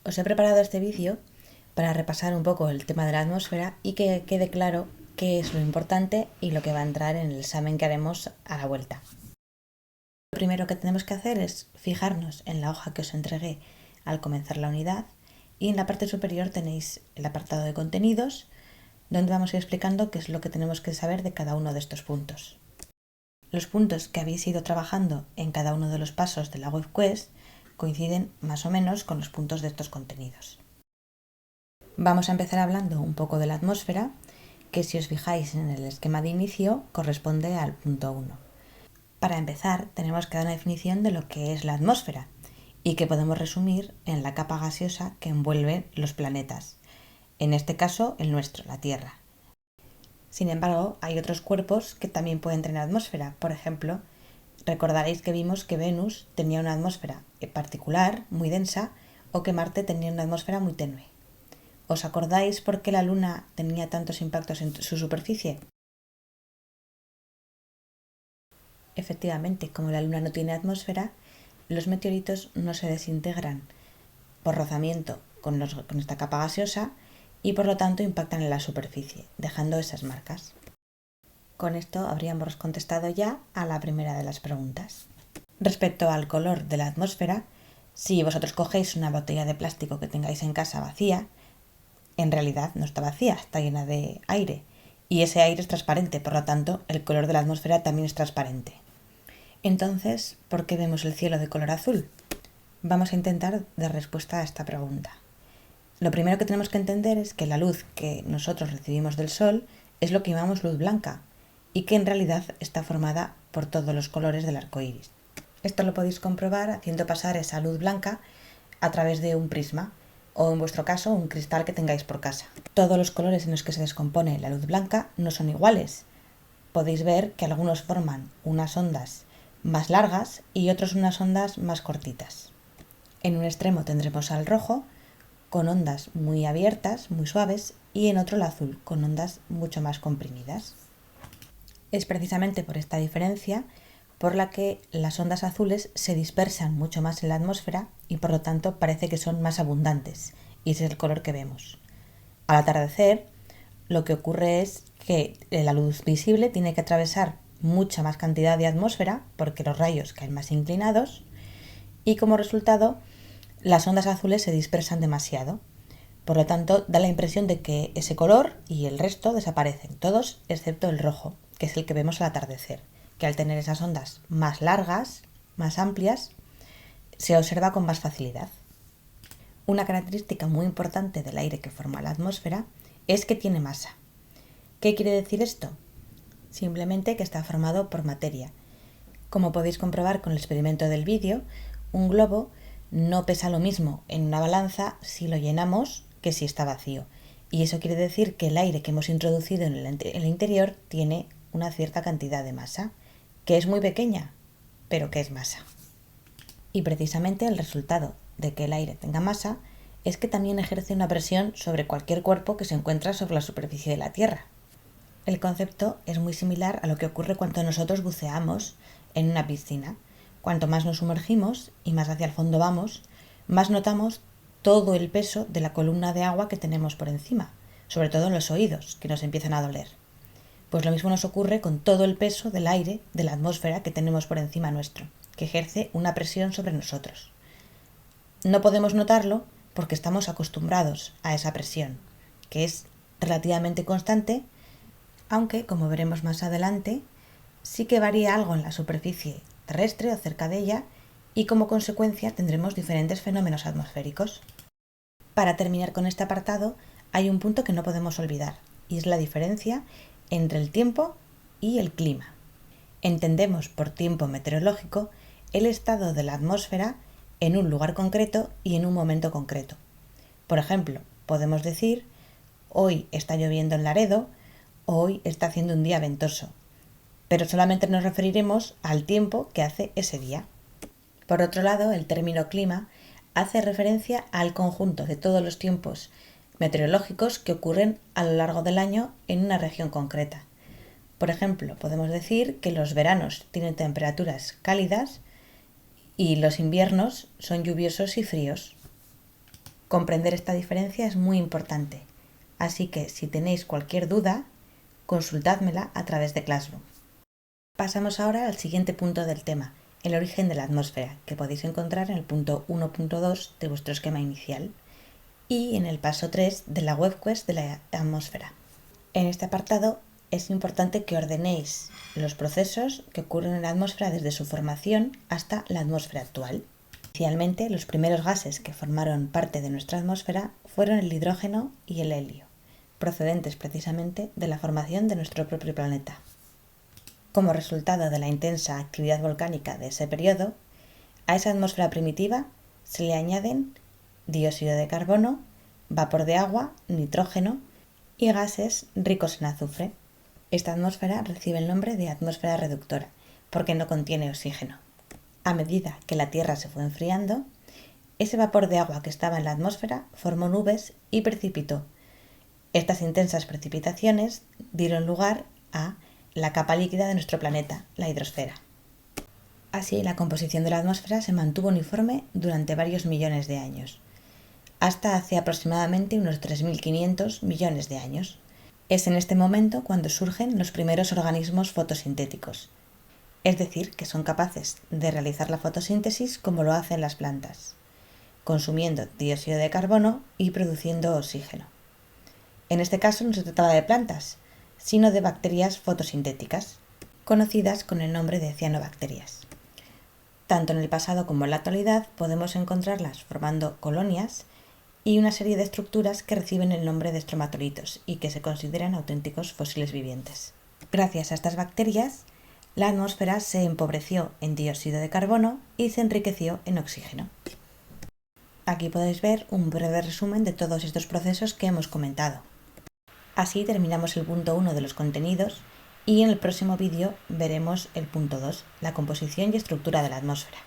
Os he preparado este vídeo para repasar un poco el tema de la atmósfera y que quede claro qué es lo importante y lo que va a entrar en el examen que haremos a la vuelta. Lo primero que tenemos que hacer es fijarnos en la hoja que os entregué al comenzar la unidad y en la parte superior tenéis el apartado de contenidos donde vamos a ir explicando qué es lo que tenemos que saber de cada uno de estos puntos. Los puntos que habéis ido trabajando en cada uno de los pasos de la WebQuest coinciden más o menos con los puntos de estos contenidos. Vamos a empezar hablando un poco de la atmósfera, que si os fijáis en el esquema de inicio corresponde al punto 1. Para empezar, tenemos que dar una definición de lo que es la atmósfera y que podemos resumir en la capa gaseosa que envuelve los planetas, en este caso el nuestro, la Tierra. Sin embargo, hay otros cuerpos que también pueden tener atmósfera. Por ejemplo, recordaréis que vimos que Venus tenía una atmósfera particular, muy densa, o que Marte tenía una atmósfera muy tenue. ¿Os acordáis por qué la Luna tenía tantos impactos en su superficie? Efectivamente, como la Luna no tiene atmósfera, los meteoritos no se desintegran por rozamiento con esta capa gaseosa y por lo tanto impactan en la superficie, dejando esas marcas. Con esto habríamos contestado ya a la primera de las preguntas. Respecto al color de la atmósfera, si vosotros cogéis una botella de plástico que tengáis en casa vacía, en realidad no está vacía, está llena de aire. Y ese aire es transparente, por lo tanto, el color de la atmósfera también es transparente. Entonces, ¿por qué vemos el cielo de color azul? Vamos a intentar dar respuesta a esta pregunta. Lo primero que tenemos que entender es que la luz que nosotros recibimos del sol es lo que llamamos luz blanca y que en realidad está formada por todos los colores del arco iris. Esto lo podéis comprobar haciendo pasar esa luz blanca a través de un prisma o, en vuestro caso, un cristal que tengáis por casa. Todos los colores en los que se descompone la luz blanca no son iguales. Podéis ver que algunos forman unas ondas más largas y otros unas ondas más cortitas. En un extremo tendremos al rojo, con ondas muy abiertas, muy suaves, y en otro el azul, con ondas mucho más comprimidas. Es precisamente por esta diferencia por la que las ondas azules se dispersan mucho más en la atmósfera y por lo tanto parece que son más abundantes, y ese es el color que vemos. Al atardecer, lo que ocurre es que la luz visible tiene que atravesar mucha más cantidad de atmósfera porque los rayos caen más inclinados y como resultado las ondas azules se dispersan demasiado. Por lo tanto, da la impresión de que ese color y el resto desaparecen, todos excepto el rojo, que es el que vemos al atardecer, que al tener esas ondas más largas, más amplias, se observa con más facilidad. Una característica muy importante del aire que forma la atmósfera es que tiene masa. ¿Qué quiere decir esto? Simplemente que está formado por materia. Como podéis comprobar con el experimento del vídeo, un globo no pesa lo mismo en una balanza si lo llenamos que si está vacío. Y eso quiere decir que el aire que hemos introducido en el interior tiene una cierta cantidad de masa, que es muy pequeña, pero que es masa. Y precisamente el resultado de que el aire tenga masa es que también ejerce una presión sobre cualquier cuerpo que se encuentra sobre la superficie de la Tierra. El concepto es muy similar a lo que ocurre cuando nosotros buceamos en una piscina. Cuanto más nos sumergimos y más hacia el fondo vamos, más notamos todo el peso de la columna de agua que tenemos por encima, sobre todo en los oídos, que nos empiezan a doler. Pues lo mismo nos ocurre con todo el peso del aire, de la atmósfera que tenemos por encima nuestro, que ejerce una presión sobre nosotros. No podemos notarlo porque estamos acostumbrados a esa presión, que es relativamente constante, aunque, como veremos más adelante, sí que varía algo en la superficie terrestre o cerca de ella y como consecuencia tendremos diferentes fenómenos atmosféricos. Para terminar con este apartado, hay un punto que no podemos olvidar y es la diferencia entre el tiempo y el clima. Entendemos por tiempo meteorológico el estado de la atmósfera en un lugar concreto y en un momento concreto. Por ejemplo, podemos decir hoy está lloviendo en Laredo, hoy está haciendo un día ventoso, pero solamente nos referiremos al tiempo que hace ese día. Por otro lado, el término clima hace referencia al conjunto de todos los tiempos meteorológicos que ocurren a lo largo del año en una región concreta. Por ejemplo, podemos decir que los veranos tienen temperaturas cálidas y los inviernos son lluviosos y fríos. Comprender esta diferencia es muy importante, así que si tenéis cualquier duda, consultádmela a través de Classroom. Pasamos ahora al siguiente punto del tema, el origen de la atmósfera, que podéis encontrar en el punto 1.2 de vuestro esquema inicial y en el paso 3 de la web quest de la atmósfera. En este apartado es importante que ordenéis los procesos que ocurren en la atmósfera desde su formación hasta la atmósfera actual. Inicialmente, los primeros gases que formaron parte de nuestra atmósfera fueron el hidrógeno y el helio, procedentes precisamente de la formación de nuestro propio planeta. Como resultado de la intensa actividad volcánica de ese periodo, a esa atmósfera primitiva se le añaden dióxido de carbono, vapor de agua, nitrógeno y gases ricos en azufre. Esta atmósfera recibe el nombre de atmósfera reductora, porque no contiene oxígeno. A medida que la Tierra se fue enfriando, ese vapor de agua que estaba en la atmósfera formó nubes y precipitó. Estas intensas precipitaciones dieron lugar a la capa líquida de nuestro planeta, la hidrosfera. Así, la composición de la atmósfera se mantuvo uniforme durante varios millones de años, hasta hace aproximadamente unos 3.500 millones de años. Es en este momento cuando surgen los primeros organismos fotosintéticos, es decir, que son capaces de realizar la fotosíntesis como lo hacen las plantas, consumiendo dióxido de carbono y produciendo oxígeno. En este caso no se trataba de plantas, sino de bacterias fotosintéticas, conocidas con el nombre de cianobacterias. Tanto en el pasado como en la actualidad podemos encontrarlas formando colonias y una serie de estructuras que reciben el nombre de estromatolitos y que se consideran auténticos fósiles vivientes. Gracias a estas bacterias, la atmósfera se empobreció en dióxido de carbono y se enriqueció en oxígeno. Aquí podéis ver un breve resumen de todos estos procesos que hemos comentado. Así terminamos el punto 1 de los contenidos y en el próximo vídeo veremos el punto 2, la composición y estructura de la atmósfera.